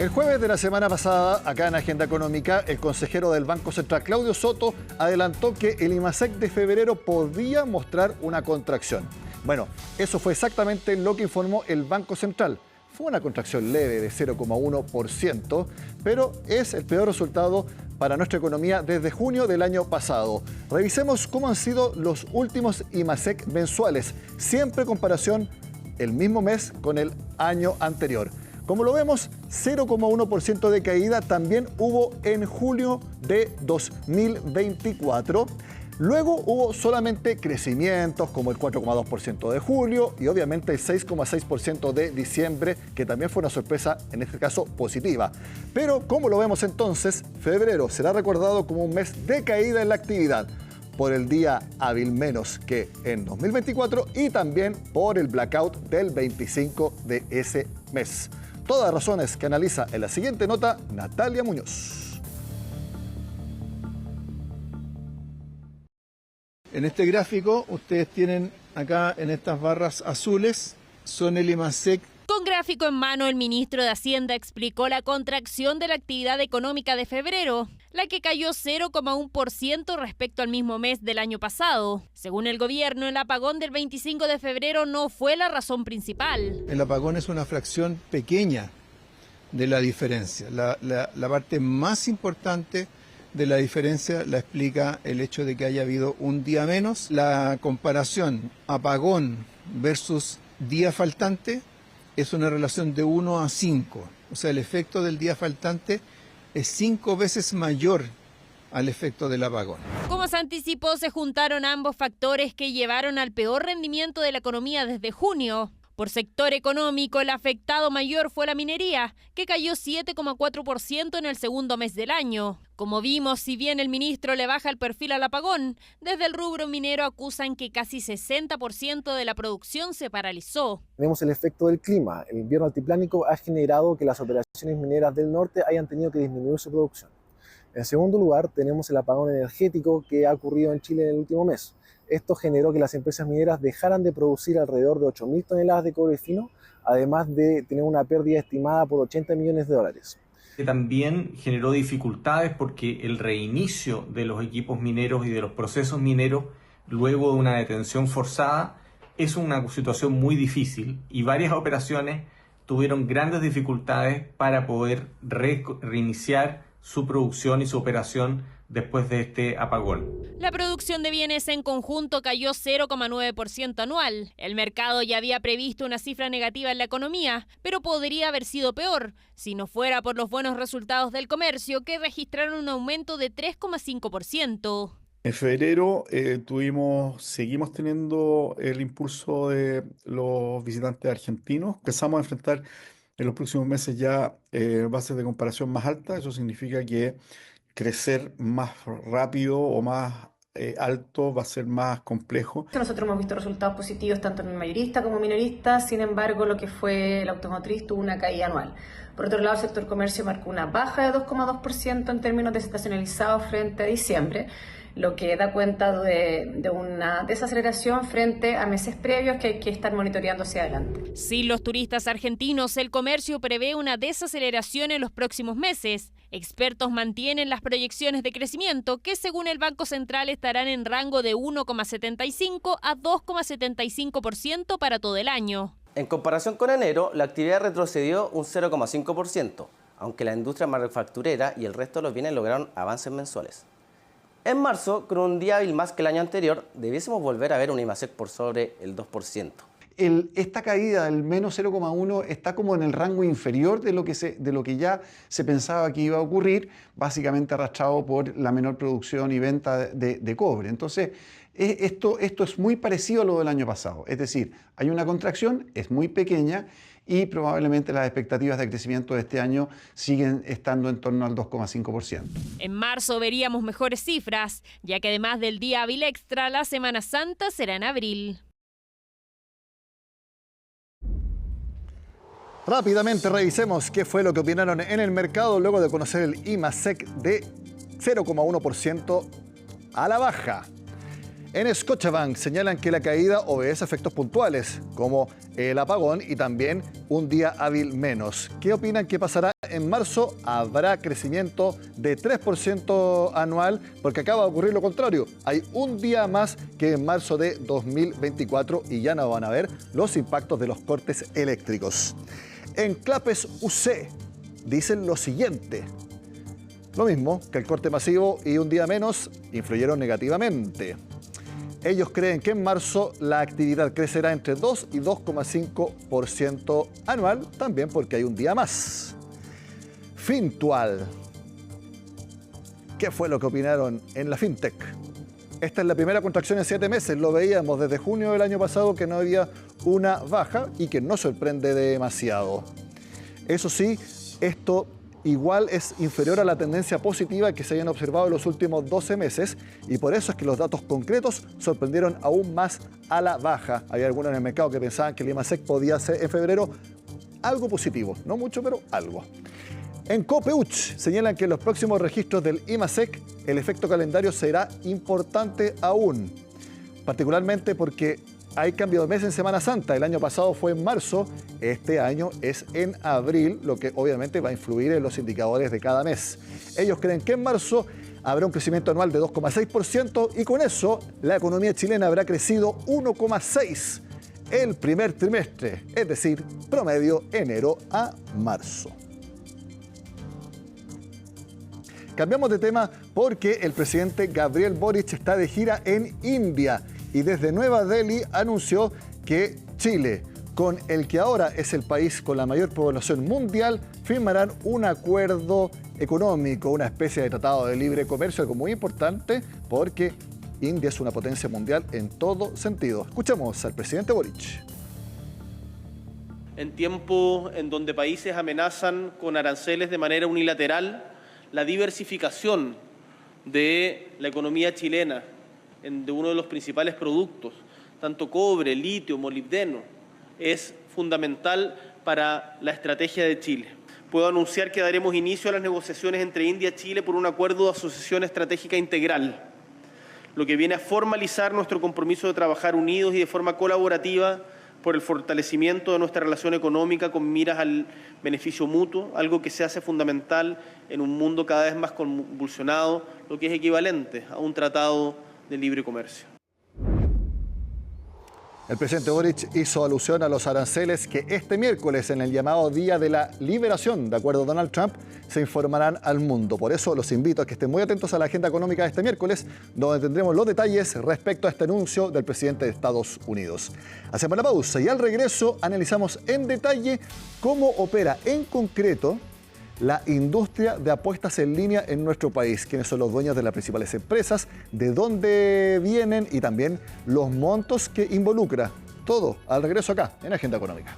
El jueves de la semana pasada, acá en Agenda Económica, el consejero del Banco Central, Claudio Soto, adelantó que el IMASEC de febrero podía mostrar una contracción. Bueno, eso fue exactamente lo que informó el Banco Central. Fue una contracción leve de 0,1%, pero es el peor resultado para nuestra economía desde junio del año pasado. Revisemos cómo han sido los últimos IMASEC mensuales, siempre en comparación el mismo mes con el año anterior. Como lo vemos, 0,1% de caída también hubo en julio de 2024. Luego hubo solamente crecimientos como el 4,2% de julio y obviamente el 6,6% de diciembre, que también fue una sorpresa, en este caso positiva. Pero como lo vemos entonces, febrero será recordado como un mes de caída en la actividad por el día hábil menos que en 2024 y también por el blackout del 25 de ese mes. Todas razones que analiza en la siguiente nota Natalia Muñoz. En este gráfico ustedes tienen acá en estas barras azules, son el IMASEC. Con gráfico en mano, el ministro de Hacienda explicó la contracción de la actividad económica de febrero, la que cayó 0,1% respecto al mismo mes del año pasado. Según el gobierno, el apagón del 25 de febrero no fue la razón principal. El apagón es una fracción pequeña de la diferencia. La parte más importante de la diferencia la explica el hecho de que haya habido un día menos. La comparación apagón versus día faltante es una relación de 1 a 5. O sea, el efecto del día faltante es 5 veces mayor al efecto del apagón. Como se anticipó, se juntaron ambos factores que llevaron al peor rendimiento de la economía desde junio. Por sector económico, el afectado mayor fue la minería, que cayó 7,4% en el segundo mes del año. Como vimos, si bien el ministro le baja el perfil al apagón, desde el rubro minero acusan que casi 60% de la producción se paralizó. Tenemos el efecto del clima. El invierno altiplánico ha generado que las operaciones mineras del norte hayan tenido que disminuir su producción. En segundo lugar, tenemos el apagón energético que ha ocurrido en Chile en el último mes. Esto generó que las empresas mineras dejaran de producir alrededor de 8.000 toneladas de cobre fino, además de tener una pérdida estimada por $80 millones. Que también generó dificultades porque el reinicio de los equipos mineros y de los procesos mineros luego de una detención forzada es una situación muy difícil y varias operaciones tuvieron grandes dificultades para poder reiniciar su producción y su operación después de este apagón. La producción de bienes en conjunto cayó 0,9% anual. El mercado ya había previsto una cifra negativa en la economía, pero podría haber sido peor si no fuera por los buenos resultados del comercio, que registraron un aumento de 3,5%. En febrero seguimos teniendo el impulso de los visitantes argentinos. Empezamos a enfrentar en los próximos meses ya bases de comparación más altas. Eso significa que crecer más rápido o más alto va a ser más complejo. Nosotros hemos visto resultados positivos tanto en mayorista como minorista, sin embargo lo que fue la automotriz tuvo una caída anual. Por otro lado, el sector comercio marcó una baja de 2,2% en términos desestacionalizados frente a diciembre, lo que da cuenta de una desaceleración frente a meses previos que hay que estar monitoreando hacia adelante. Sin los turistas argentinos, el comercio prevé una desaceleración en los próximos meses. Expertos mantienen las proyecciones de crecimiento que, según el Banco Central, estarán en rango de 1,75 a 2,75% para todo el año. En comparación con enero, la actividad retrocedió un 0,5%, aunque la industria manufacturera y el resto de los bienes lograron avances mensuales. En marzo, con un día hábil más que el año anterior, debiésemos volver a ver un IMASEC por sobre el 2%. Esta caída del menos 0,1 está como en el rango inferior de lo que ya se pensaba que iba a ocurrir, básicamente arrastrado por la menor producción y venta de cobre. Entonces, esto es muy parecido a lo del año pasado. Es decir, hay una contracción, es muy pequeña y probablemente las expectativas de crecimiento de este año siguen estando en torno al 2,5%. En marzo veríamos mejores cifras, ya que además del día hábil extra, la Semana Santa será en abril. Rápidamente revisemos qué fue lo que opinaron en el mercado luego de conocer el IMASEC de 0,1% a la baja. En Scotiabank señalan que la caída obedece a efectos puntuales, como el apagón y también un día hábil menos. ¿Qué opinan que pasará en marzo? Habrá crecimiento de 3% anual, porque acaba de ocurrir lo contrario. Hay un día más que en marzo de 2024 y ya no van a ver los impactos de los cortes eléctricos. En Clapes UC dicen lo siguiente. Lo mismo que el corte masivo y un día menos influyeron negativamente. Ellos creen que en marzo la actividad crecerá entre 2 y 2,5% anual, también porque hay un día más. Fintual. ¿Qué fue lo que opinaron en la FinTech? Esta es la primera contracción en 7 meses. Lo veíamos desde junio del año pasado que no había una baja y que no sorprende demasiado. Eso sí, esto igual es inferior a la tendencia positiva que se habían observado en los últimos 12 meses y por eso es que los datos concretos sorprendieron aún más a la baja. Había algunos en el mercado que pensaban que el IMASEC podía ser en febrero algo positivo, no mucho, pero algo. En Copeuch señalan que en los próximos registros del IMASEC el efecto calendario será importante aún, particularmente porque hay cambio de mes en Semana Santa. El año pasado fue en marzo, este año es en abril, lo que obviamente va a influir en los indicadores de cada mes. Ellos creen que en marzo habrá un crecimiento anual de 2,6% y con eso la economía chilena habrá crecido 1,6% el primer trimestre, es decir, promedio enero a marzo. Cambiamos de tema porque el presidente Gabriel Boric está de gira en India y desde Nueva Delhi anunció que Chile, con el que ahora es el país con la mayor población mundial, firmarán un acuerdo económico, una especie de tratado de libre comercio, algo muy importante porque India es una potencia mundial en todo sentido. Escuchamos al presidente Boric. En tiempos en donde países amenazan con aranceles de manera unilateral, la diversificación de la economía chilena, de uno de los principales productos, tanto cobre, litio, molibdeno, es fundamental para la estrategia de Chile. Puedo anunciar que daremos inicio a las negociaciones entre India y Chile por un acuerdo de asociación estratégica integral, lo que viene a formalizar nuestro compromiso de trabajar unidos y de forma colaborativa por el fortalecimiento de nuestra relación económica con miras al beneficio mutuo, algo que se hace fundamental en un mundo cada vez más convulsionado, lo que es equivalente a un tratado de libre comercio. El presidente Boric hizo alusión a los aranceles que este miércoles, en el llamado Día de la Liberación, de acuerdo a Donald Trump, se informarán al mundo. Por eso los invito a que estén muy atentos a la agenda económica de este miércoles, donde tendremos los detalles respecto a este anuncio del presidente de Estados Unidos. Hacemos la pausa y al regreso analizamos en detalle cómo opera en concreto la industria de apuestas en línea en nuestro país, quiénes son los dueños de las principales empresas, de dónde vienen y también los montos que involucra. Todo al regreso acá, en Agenda Económica.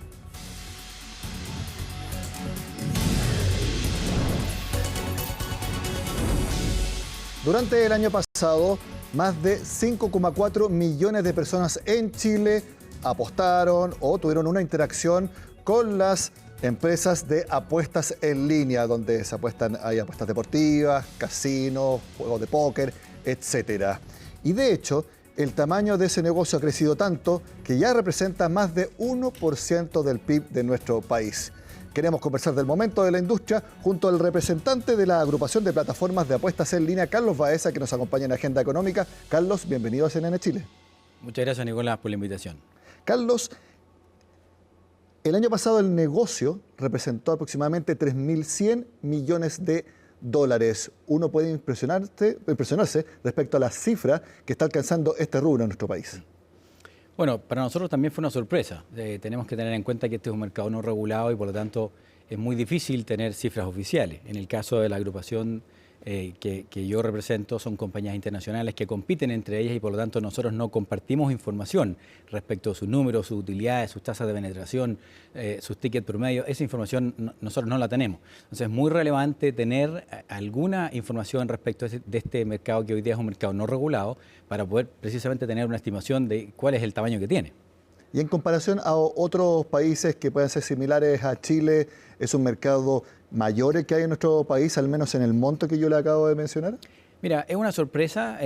Durante el año pasado, más de 5,4 millones de personas en Chile apostaron o tuvieron una interacción con las empresas de apuestas en línea, donde se apuestan, hay apuestas deportivas, casinos, juegos de póker, etc. Y de hecho, el tamaño de ese negocio ha crecido tanto que ya representa más de 1% del PIB de nuestro país. Queremos conversar del momento de la industria junto al representante de la agrupación de plataformas de apuestas en línea, Carlos Baeza, que nos acompaña en Agenda Económica. Carlos, bienvenido a CNN Chile. Muchas gracias, Nicolás, por la invitación. Carlos, el año pasado el negocio representó aproximadamente 3.100 millones de dólares. Uno puede impresionarse respecto a la cifra que está alcanzando este rubro en nuestro país. Bueno, para nosotros también fue una sorpresa. Tenemos que tener en cuenta que este es un mercado no regulado y por lo tanto es muy difícil tener cifras oficiales. En el caso de la agrupación que yo represento, son compañías internacionales que compiten entre ellas y por lo tanto nosotros no compartimos información respecto a sus números, sus utilidades, sus tasas de penetración, sus tickets promedio. Esa información nosotros no la tenemos. Entonces es muy relevante tener alguna información respecto de este mercado que hoy día es un mercado no regulado para poder precisamente tener una estimación de cuál es el tamaño que tiene. Y en comparación a otros países que pueden ser similares a Chile, ¿es un mercado mayor el que hay en nuestro país, al menos en el monto que yo le acabo de mencionar? Mira, es una sorpresa.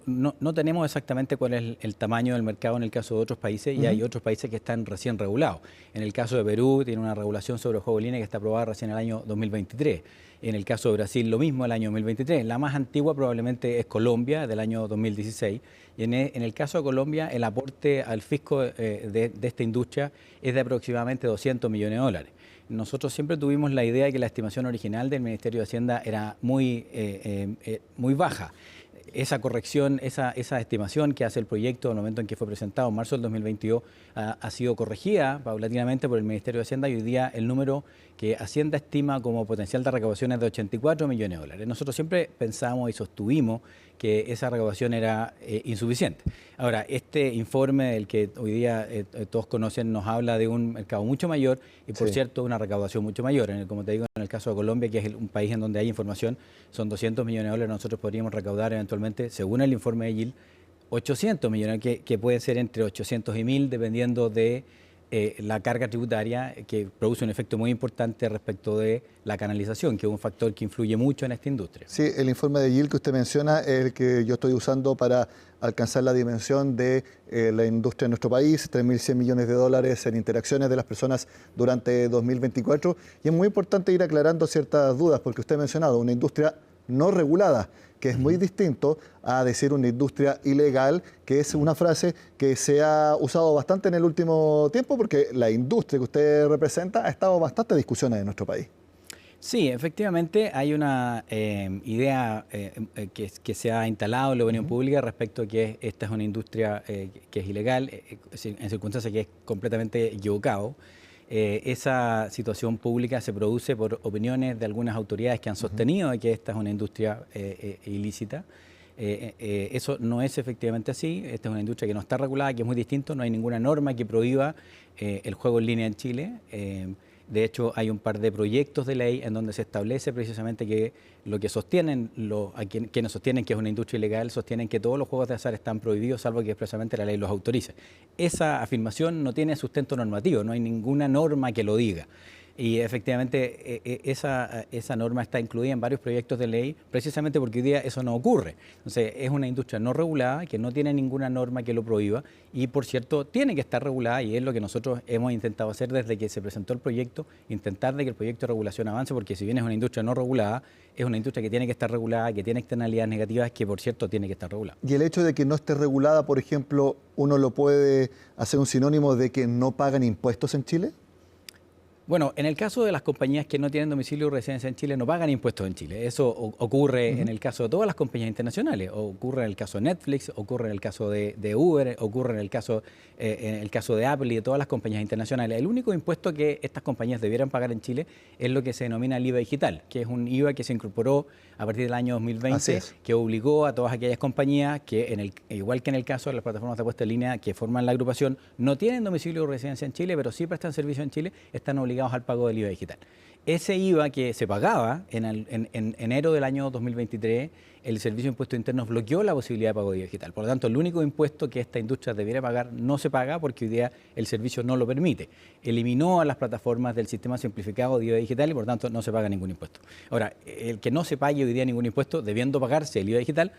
No tenemos exactamente cuál es el tamaño del mercado en el caso de otros países y hay otros países que están recién regulados. En el caso de Perú tiene una regulación sobre el juego en línea que está aprobada recién en el año 2023. En el caso de Brasil lo mismo el año 2023. La más antigua probablemente es Colombia del año 2016 y en el caso de Colombia el aporte al fisco de esta industria es de aproximadamente 200 millones de dólares. Nosotros siempre tuvimos la idea de que la estimación original del Ministerio de Hacienda era muy baja. Esa corrección, esa estimación que hace el proyecto en el momento en que fue presentado en marzo del 2022 ha sido corregida paulatinamente por el Ministerio de Hacienda y hoy día el número que Hacienda estima como potencial de recaudación es de 84 millones de dólares. Nosotros siempre pensamos y sostuvimos que esa recaudación era insuficiente. Ahora, este informe del que hoy día todos conocen nos habla de un mercado mucho mayor y, por cierto, una recaudación mucho mayor. Como te digo, en el caso de Colombia, que es un país en donde hay información, son 200 millones de dólares. Nosotros podríamos recaudar eventualmente, según el informe de YIL, 800 millones, que pueden ser entre 800 y 1000, dependiendo de la carga tributaria, que produce un efecto muy importante respecto de la canalización, que es un factor que influye mucho en esta industria. Sí, el informe de YIL que usted menciona es el que yo estoy usando para alcanzar la dimensión de la industria en nuestro país, 3.100 millones de dólares en interacciones de las personas durante 2024. Y es muy importante ir aclarando ciertas dudas, porque usted ha mencionado una industria no regulada, que es muy distinto a decir una industria ilegal, que es una frase que se ha usado bastante en el último tiempo, porque la industria que usted representa ha estado bastante en discusiones en nuestro país. Sí, efectivamente hay una idea que se ha instalado en la opinión pública respecto a que esta es una industria que es ilegal, en circunstancias que es completamente equivocado. Esa situación pública se produce por opiniones de algunas autoridades que han sostenido de que esta es una industria ilícita. Eso no es efectivamente así. Esta es una industria que no está regulada, que es muy distinto. No hay ninguna norma que prohíba el juego en línea en Chile. De hecho, hay un par de proyectos de ley en donde se establece precisamente que lo que sostienen, quienes sostienen que es una industria ilegal, sostienen que todos los juegos de azar están prohibidos, salvo que expresamente la ley los autorice. Esa afirmación no tiene sustento normativo, no hay ninguna norma que lo diga. Y efectivamente esa norma está incluida en varios proyectos de ley precisamente porque hoy día eso no ocurre. Entonces es una industria no regulada que no tiene ninguna norma que lo prohíba y por cierto tiene que estar regulada y es lo que nosotros hemos intentado hacer desde que se presentó el proyecto, intentar de que el proyecto de regulación avance porque si bien es una industria no regulada, es una industria que tiene que estar regulada, que tiene externalidades negativas, que por cierto tiene que estar regulada. Y el hecho de que no esté regulada, por ejemplo, ¿uno lo puede hacer un sinónimo de que no pagan impuestos en Chile? Bueno, en el caso de las compañías que no tienen domicilio o residencia en Chile, no pagan impuestos en Chile. Eso ocurre en el caso de todas las compañías internacionales. Ocurre en el caso de Netflix, ocurre en el caso de Uber, ocurre en el caso de Apple y de todas las compañías internacionales. El único impuesto que estas compañías debieran pagar en Chile es lo que se denomina el IVA digital, que es un IVA que se incorporó a partir del año 2020, que obligó a todas aquellas compañías que, igual que en el caso de las plataformas de apuesta en línea que forman la agrupación, no tienen domicilio o residencia en Chile, pero sí prestan servicio en Chile, están obligados al pago del IVA digital. Ese IVA que se pagaba en enero del año 2023, el Servicio de Impuestos Internos bloqueó la posibilidad de pago de IVA digital. Por lo tanto, el único impuesto que esta industria debiera pagar no se paga porque hoy día el servicio no lo permite. Eliminó a las plataformas del sistema simplificado de IVA digital y por lo tanto no se paga ningún impuesto. Ahora, el que no se pague hoy día ningún impuesto, debiendo pagarse el IVA digital,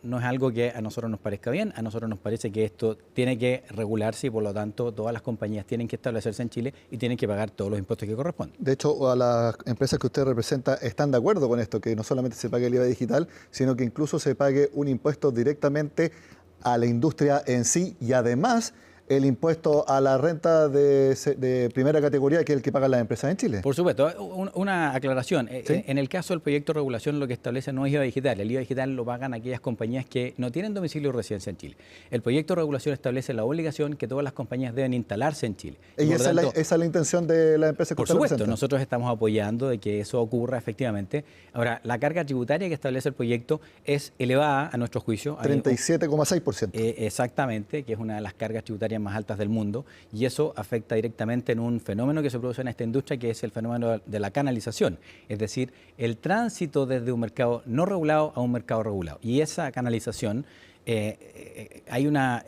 no es algo que a nosotros nos parezca bien. A nosotros nos parece que esto tiene que regularse y por lo tanto todas las compañías tienen que establecerse en Chile y tienen que pagar todos los impuestos que corresponden. De hecho, a las empresas que usted representa están de acuerdo con esto, que no solamente se pague el IVA digital, sino que incluso se pague un impuesto directamente a la industria en sí y además el impuesto a la renta de primera categoría, que es el que pagan las empresas en Chile. Por supuesto. Una aclaración. ¿Sí? En el caso del proyecto de regulación lo que establece no es IVA digital. El IVA digital lo pagan aquellas compañías que no tienen domicilio o residencia en Chile. El proyecto de regulación establece la obligación que todas las compañías deben instalarse en Chile. ¿Y esa es la intención de la empresa que usted representa? Por supuesto. Nosotros estamos apoyando de que eso ocurra efectivamente. Ahora, la carga tributaria que establece el proyecto es elevada a nuestro juicio. 37,6%. Exactamente, que es una de las cargas tributarias más altas del mundo y eso afecta directamente en un fenómeno que se produce en esta industria que es el fenómeno de la canalización, es decir, el tránsito desde un mercado no regulado a un mercado regulado y esa canalización hay una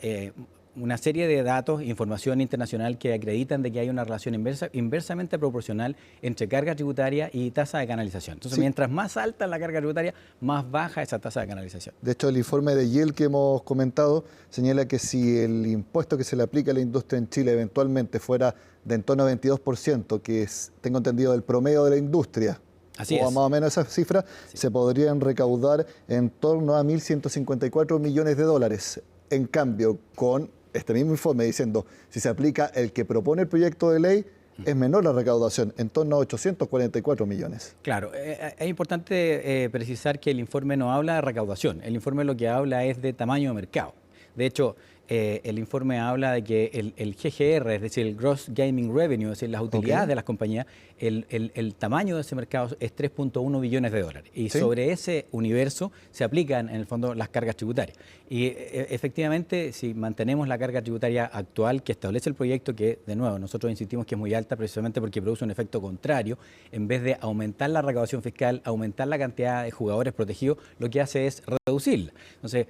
una serie de datos, información internacional que acreditan de que hay una relación inversamente proporcional entre carga tributaria y tasa de canalización. Entonces, mientras más alta es la carga tributaria, más baja esa tasa de canalización. De hecho, el informe de YEL que hemos comentado señala que si el impuesto que se le aplica a la industria en Chile eventualmente fuera de en torno a 22%, que es, tengo entendido, el promedio de la industria, Así o es. más o menos esa cifra, se podrían recaudar en torno a 1.154 millones de dólares. En cambio, con este mismo informe diciendo, si se aplica el que propone el proyecto de ley, es menor la recaudación, en torno a 844 millones. Claro, es importante precisar que el informe no habla de recaudación, el informe lo que habla es de tamaño de mercado. De hecho, el informe habla de que el GGR, es decir, el Gross Gaming Revenue, es decir, las utilidades de las compañías, el tamaño de ese mercado es 3.1 billones de dólares. Y sobre ese universo se aplican, en el fondo, las cargas tributarias. Y efectivamente, si mantenemos la carga tributaria actual que establece el proyecto, que, de nuevo, nosotros insistimos que es muy alta precisamente porque produce un efecto contrario, en vez de aumentar la recaudación fiscal, aumentar la cantidad de jugadores protegidos, lo que hace es reducirla. Entonces,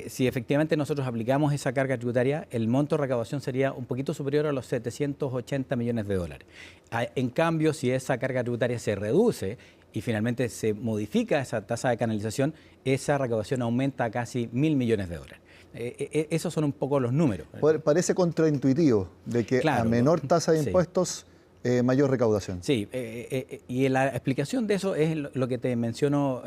si efectivamente nosotros aplicamos esa carga tributaria, el monto de recaudación sería un poquito superior a los 780 millones de dólares. En cambio, si esa carga tributaria se reduce y finalmente se modifica esa tasa de canalización, esa recaudación aumenta a casi 1.000 millones de dólares. Esos son un poco los números. Parece contraintuitivo de que a menor tasa de impuestos, mayor recaudación. Sí, y la explicación de eso es lo que te menciono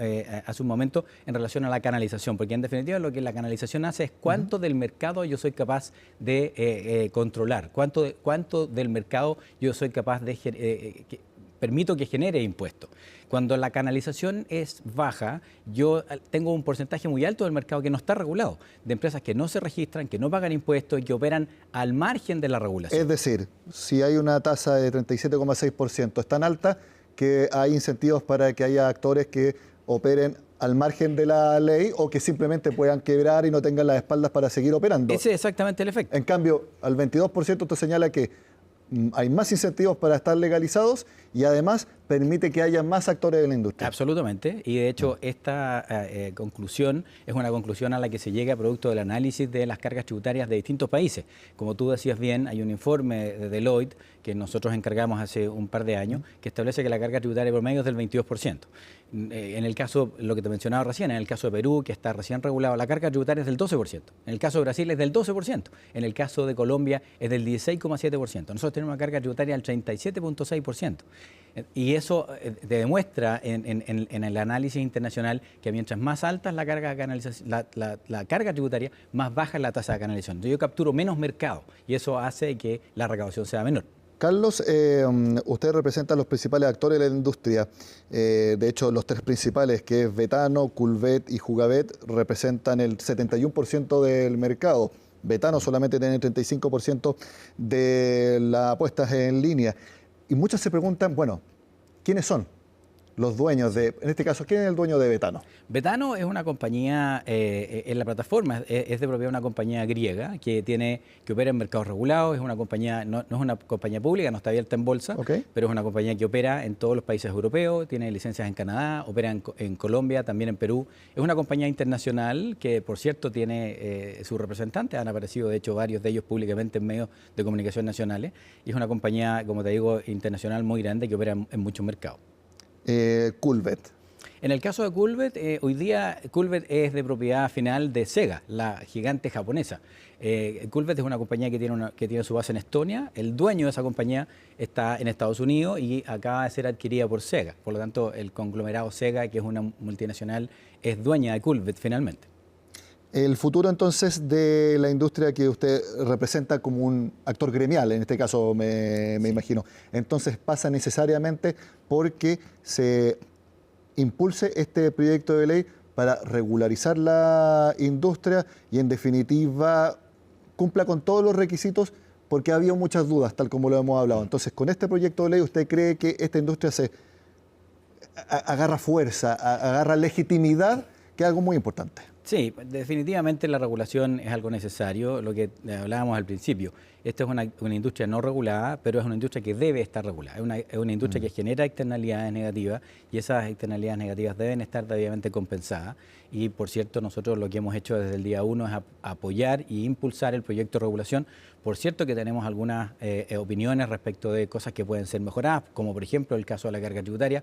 hace un momento en relación a la canalización, porque en definitiva lo que la canalización hace es cuánto del mercado yo soy capaz de controlar, cuánto del mercado yo soy capaz de permito que genere impuestos. Cuando la canalización es baja, yo tengo un porcentaje muy alto del mercado que no está regulado, de empresas que no se registran, que no pagan impuestos y que operan al margen de la regulación. Es decir, si hay una tasa de 37,6%, es tan alta que hay incentivos para que haya actores que operen al margen de la ley o que simplemente puedan quebrar y no tengan las espaldas para seguir operando. Ese es exactamente el efecto. En cambio, al 22% usted señala que hay más incentivos para estar legalizados y además permite que haya más actores de la industria. Absolutamente, y de hecho esta conclusión es una conclusión a la que se llega producto del análisis de las cargas tributarias de distintos países. Como tú decías bien, hay un informe de Deloitte que nosotros encargamos hace un par de años que establece que la carga tributaria promedio es del 22%. En el caso, lo que te mencionaba recién, en el caso de Perú, que está recién regulado, la carga tributaria es del 12%. En el caso de Brasil es del 12%. En el caso de Colombia es del 16,7%. Nosotros tenemos una carga tributaria del 37,6%. Y eso te demuestra en el análisis internacional que mientras más alta es la carga, la carga tributaria, más baja es la tasa de canalización. Entonces yo capturo menos mercado y eso hace que la recaudación sea menor. Carlos, usted representa a los principales actores de la industria. De hecho, los tres principales, que es Betano, Culvet y Jugabet, representan el 71% del mercado. Betano solamente tiene el 35% de las apuestas en línea. Y muchos se preguntan, bueno, ¿quiénes son los dueños de, en este caso, quién es el dueño de Betano? Betano es una compañía, en la plataforma, es de propiedad de una compañía griega que opera en mercados regulados, es una compañía, no es una compañía pública, no está abierta en bolsa, pero es una compañía que opera en todos los países europeos, tiene licencias en Canadá, opera en Colombia, también en Perú. Es una compañía internacional que, por cierto, tiene sus representantes, han aparecido de hecho varios de ellos públicamente en medios de comunicación nacionales, y es una compañía, como te digo, internacional muy grande que opera en muchos mercados. Culvet. En el caso de Culvet, hoy día Culvet es de propiedad final de Sega, la gigante japonesa. Culvet es una compañía que tiene su base en Estonia. El dueño de esa compañía está en Estados Unidos y acaba de ser adquirida por Sega. Por lo tanto, el conglomerado Sega, que es una multinacional, es dueña de Culvet finalmente. El futuro entonces de la industria que usted representa como un actor gremial, en este caso me imagino, entonces pasa necesariamente porque se impulse este proyecto de ley para regularizar la industria y en definitiva cumpla con todos los requisitos, porque ha habido muchas dudas, tal como lo hemos hablado. Entonces, con este proyecto de ley, ¿usted cree que esta industria se agarra fuerza, agarra legitimidad, que es algo muy importante? Sí, definitivamente la regulación es algo necesario, lo que hablábamos al principio. Esta es una industria no regulada, pero es una industria que debe estar regulada. Es una industria que genera externalidades negativas y esas externalidades negativas deben estar debidamente compensadas. Y, por cierto, nosotros lo que hemos hecho desde el día 1 es apoyar y impulsar el proyecto de regulación. Por cierto que tenemos algunas opiniones respecto de cosas que pueden ser mejoradas, como por ejemplo el caso de la carga tributaria.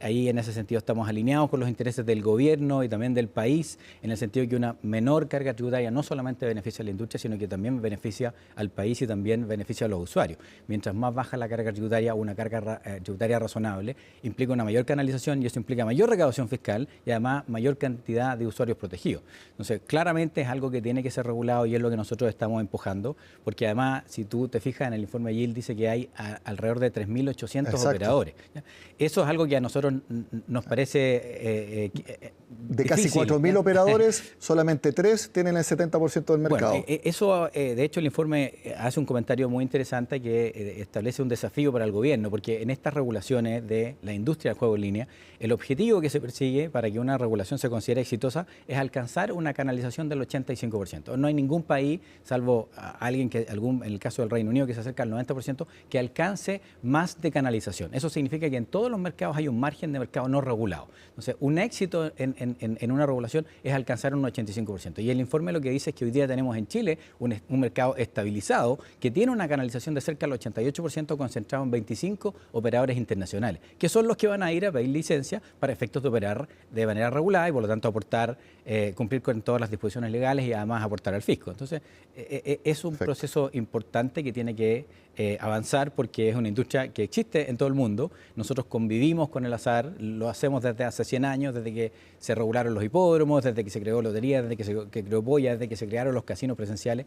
Ahí en ese sentido estamos alineados con los intereses del gobierno y también del país, en el sentido de que una menor carga tributaria no solamente beneficia a la industria, sino que también beneficia al país y también beneficia a los usuarios. Mientras más baja la carga tributaria, una carga tributaria razonable, implica una mayor canalización y eso implica mayor recaudación fiscal y además mayor cantidad de usuarios protegidos. Entonces, claramente es algo que tiene que ser regulado y es lo que nosotros estamos empujando, porque además, si tú te fijas en el informe de YIL, dice que hay alrededor de 3.800 operadores. ¿Ya? Eso es algo que a nosotros nos parece de casi 4.000 operadores, solamente 3 tienen el 70% del mercado. Bueno, eso, de hecho, el informe hace un comentario muy interesante que establece un desafío para el gobierno, porque en estas regulaciones de la industria del juego en línea, el objetivo que se persigue para que una regulación se considere exitosa es alcanzar una canalización del 85%. No hay ningún país, salvo alguien en el caso del Reino Unido, que se acerca al 90%, que alcance más de canalización. Eso significa que en todos los mercados hay un margen de mercado no regulado. Entonces, un éxito en una regulación es alcanzar un 85%. Y el informe lo que dice es que hoy día tenemos en Chile un mercado estabilizado que tiene una canalización de cerca del 88% concentrado en 25 operadores internacionales, que son los que van a ir a pedir licencia para efectos de operar de manera regulada y por lo tanto aportar, cumplir con todas las disposiciones legales y además aportar al fisco. Entonces, es un proceso importante que tiene que avanzar porque es una industria que existe en todo el mundo. Nosotros convivimos con el azar, lo hacemos desde hace 100 años, desde que se regularon los hipódromos, desde que se creó lotería, desde que se creó Polla, desde que se crearon los casinos presenciales.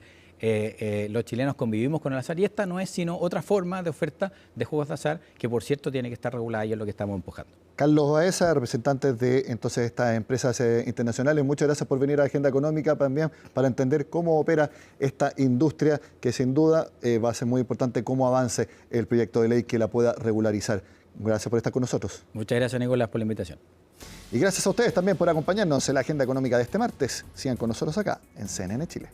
Los chilenos convivimos con el azar y esta no es sino otra forma de oferta de juegos de azar que, por cierto, tiene que estar regulada y es lo que estamos empujando. Carlos Baeza, representante de entonces estas empresas internacionales, muchas gracias por venir a Agenda Económica también para entender cómo opera esta industria que sin duda va a ser muy importante cómo avance el proyecto de ley que la pueda regularizar. Gracias por estar con nosotros. Muchas gracias, Nicolás, por la invitación. Y gracias a ustedes también por acompañarnos en la Agenda Económica de este martes. Sigan con nosotros acá en CNN Chile.